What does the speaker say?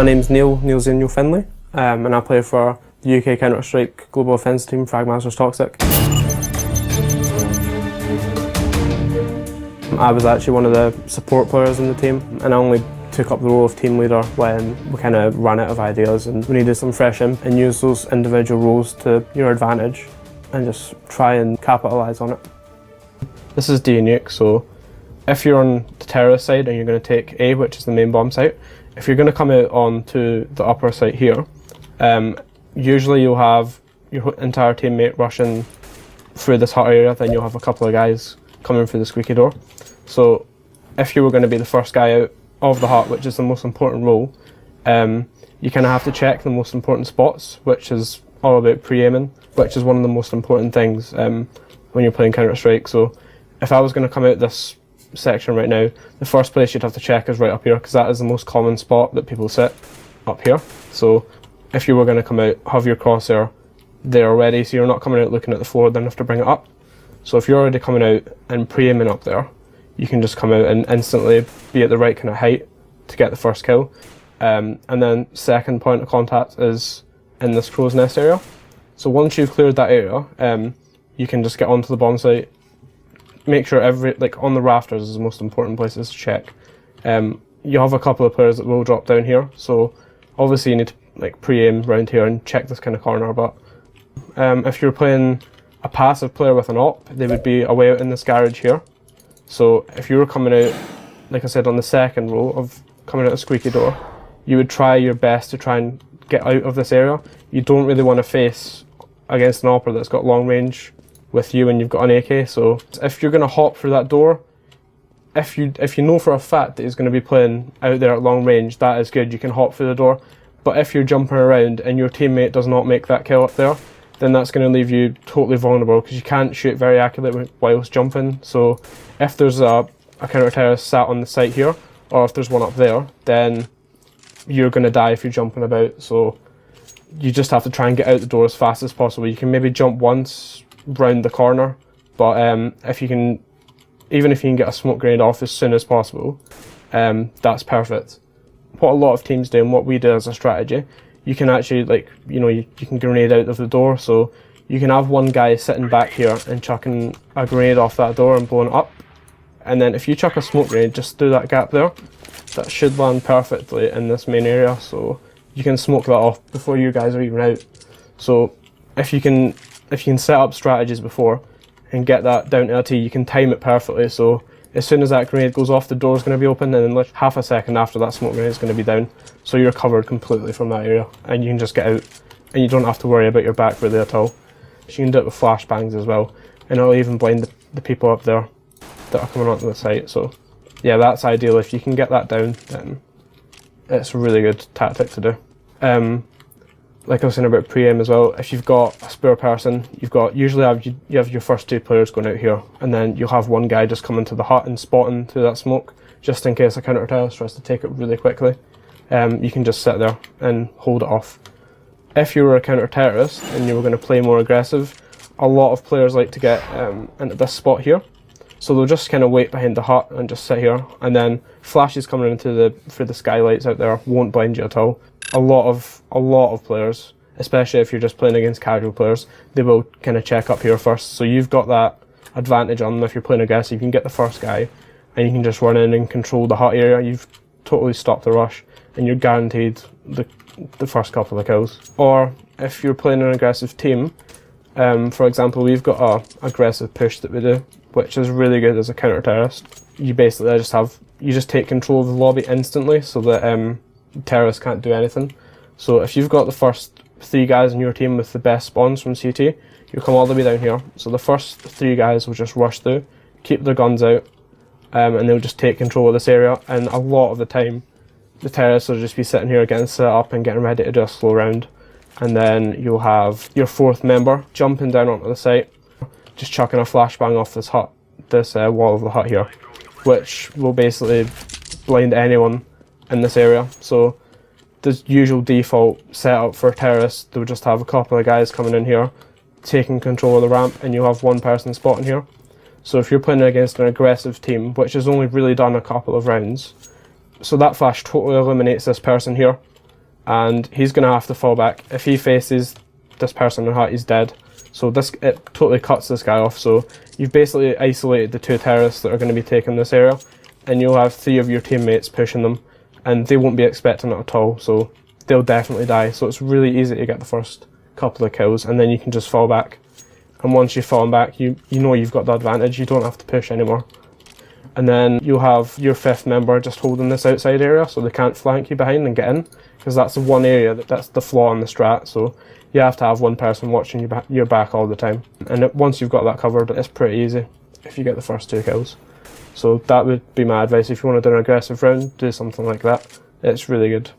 My name's Neil Zenial Finlay, and I play for the UK Counter-Strike Global Offense team, Fragmasters Toxic. I was actually one of the support players in the team, and I only took up the role of team leader when we kind of ran out of ideas and we needed some fresh in and use those individual roles to your advantage and just try and capitalise on it. This is D nuke, so if you're on the terrorist side and you're going to take A, which is the main bomb site, if you're going to come out onto the upper site here, usually you'll have your entire teammate rushing through this hut area, then you'll have a couple of guys coming through the squeaky door. So if you were going to be the first guy out of the hut, which is the most important role, you kind of have to check the most important spots, which is all about pre-aiming, which is one of the most important things when you're playing Counter-Strike. So if I was going to come out this section right now, the first place you'd have to check is right up here, because that is the most common spot that people sit, up here. So if you were going to come out, have your crosshair there already, so you're not coming out looking at the floor, then have to bring it up. So if you're already coming out and pre-aiming up there, you can just come out and instantly be at the right kind of height to get the first kill. And then second point of contact is in this crow's nest area. So once you've cleared that area, you can just get onto the bomb site. Make sure on the rafters is the most important places to check. You have a couple of players that will drop down here, so obviously you need to pre-aim around here and check this kind of corner. But if you're playing a passive player with an op, they would be away out in this garage here. So if you were coming out, like I said, on the second row of coming out a squeaky door, you would try your best to try and get out of this area. You don't really want to face against an opper that's got long range with you and you've got an AK. So if you're going to hop through that door, if you know for a fact that he's going to be playing out there at long range, that is good, you can hop through the door. But if you're jumping around and your teammate does not make that kill up there, then that's going to leave you totally vulnerable, because you can't shoot very accurately whilst jumping. So if there's a counter-terrorist sat on the site here, or if there's one up there, then you're going to die if you're jumping about. So you just have to try and get out the door as fast as possible. You can maybe jump once round the corner, but even if you can get a smoke grenade off as soon as possible, that's perfect. What a lot of teams do, and what we do as a strategy, you can actually you can grenade out of the door. So you can have one guy sitting back here and chucking a grenade off that door and blowing it up, and then if you chuck a smoke grenade just through that gap there, that should land perfectly in this main area, so you can smoke that off before you guys are even out. So if you can set up strategies before and get that down to a T, you can time it perfectly. So as soon as that grenade goes off, the door is going to be open, and then half a second after that smoke grenade is going to be down. So you're covered completely from that area, and you can just get out, and you don't have to worry about your back really at all. You can do it with flashbangs as well, and it'll even blind the people up there that are coming onto the site. So yeah, that's ideal. If you can get that down, then it's a really good tactic to do. Like I was saying about pre-aim as well, if you've got a spare person, usually you have your first two players going out here, and then you'll have one guy just coming to the hut and spotting through that smoke, just in case a counter-terrorist tries to take it really quickly. You can just sit there and hold it off. If you were a counter-terrorist and you were going to play more aggressive, a lot of players like to get into this spot here. So they'll just kind of wait behind the hut and just sit here, and then flashes coming through the skylights out there won't blind you at all. A lot of players, especially if you're just playing against casual players, they will kind of check up here first. So you've got that advantage on them. If you're playing aggressive, you can get the first guy and you can just run in and control the hut area. You've totally stopped the rush and you're guaranteed the first couple of kills. Or if you're playing an aggressive team, for example, we've got a aggressive push that we do, which is really good as a counter-terrorist. You basically just take control of the lobby instantly, so that terrorists can't do anything. So if you've got the first three guys in your team with the best spawns from CT, you come all the way down here. So the first three guys will just rush through, keep their guns out, and they'll just take control of this area. And a lot of the time, the terrorists will just be sitting here getting set up and getting ready to do a slow round. And then you'll have your fourth member jumping down onto the site, just chucking a flashbang off this wall of the hut here, which will basically blind anyone in this area. So the usual default setup for terrorists, they'll just have a couple of guys coming in here, taking control of the ramp, and you'll have one person spotting here. So if you're playing against an aggressive team, which has only really done a couple of rounds, so that flash totally eliminates this person here. and he's going to have to fall back. If he faces this person in hut, he's dead. So it totally cuts this guy off. So you've basically isolated the 2 terrorists that are going to be taking this area, and you'll have 3 of your teammates pushing them, and they won't be expecting it at all, so they'll definitely die. So it's really easy to get the first couple of kills, and then you can just fall back. And once you've fallen back, you know you've got the advantage. You don't have to push anymore. And then you'll have your 5th member just holding this outside area, so they can't flank you behind and get in, because that's the one area that's the flaw in the strat. So you have to have one person watching your back all the time. And once you've got that covered, it's pretty easy if you get the first 2 kills. So that would be my advice. If you want to do an aggressive round, do something like that. It's really good.